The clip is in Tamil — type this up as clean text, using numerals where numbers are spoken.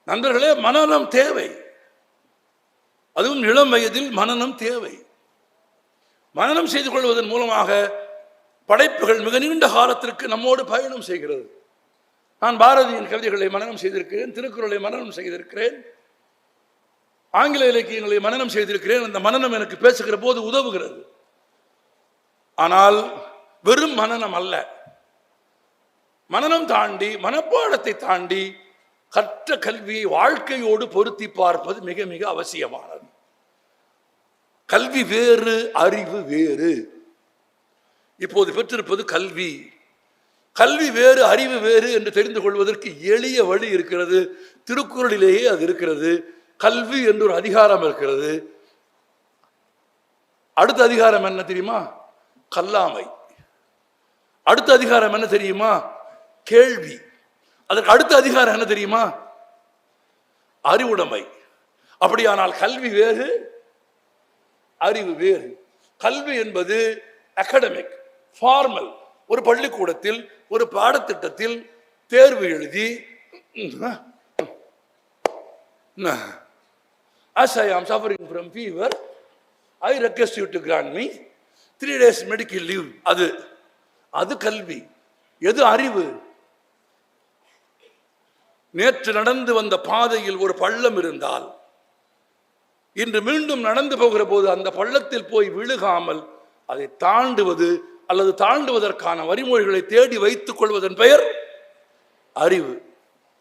நண்பர்களே, மனனம் தேவை. அதுவும் இளம் வயதில் மனனம் தேவை. மனனம் செய்து கொள்வதன் மூலமாக படைப்புகள் மிக நீண்ட காலத்திற்கு நம்மோடு பயணம் செய்கிறது. நான் பாரதியின் கவிதைகளை மனனம் செய்திருக்கிறேன், திருக்குறளை மனனம் செய்திருக்கிறேன், ஆங்கில இலக்கியங்களை மனனம் செய்திருக்கிறேன். அந்த மனனம் எனக்கு பேசுகிற போது உதவுகிறது. ஆனால் வெறும் மனனம் அல்ல, மனனம் தாண்டி, மனப்பாடத்தை தாண்டி கற்ற கல்வியை வாழ்க்கையோடு பொருத்தி பார்ப்பது மிக மிக அவசியமானது. கல்வி வேறு, அறிவு வேறு. இப்போது பெற்றிருப்பது கல்வி. கல்வி வேறு, அறிவு வேறு என்று தெரிந்து கொள்வதற்கு எளிய வழி இருக்கிறது. திருக்குறளிலேயே அது இருக்கிறது. கல்வி என்று ஒரு அதிகாரம் இருக்கிறது. அடுத்த அதிகாரம் என்ன தெரியுமா? கல்லாமை. அடுத்த அதிகாரம் என்ன தெரியுமா? கேள்வி. அதற்கு அடுத்த அதிகாரம் என்ன தெரியுமா? அறிவுடைமை. அப்படியானால் கல்வி வேறு, அறிவு வேறு. கல்வி என்பது அகாடமிக், ஃபார்மல். ஒரு பள்ளிக்கூடத்தில் ஒரு பாடத்திட்டத்தில் தேர்வு எழுதி, as I am suffering from fever, I request you to grant me 3 days medical leave. அது கல்வி. எது அறிவு? நேற்று நடந்து வந்த பாதையில் ஒரு பள்ளம் இருந்தால் இன்று மீண்டும் நடந்து போகிற போது அந்த பள்ளத்தில் போய் விழுகாமல் அதை தாண்டுவது அல்லது தாண்டுவதற்கான வழிமுறைகளை தேடி வைத்துக் கொள்வதன் பெயர் அறிவு.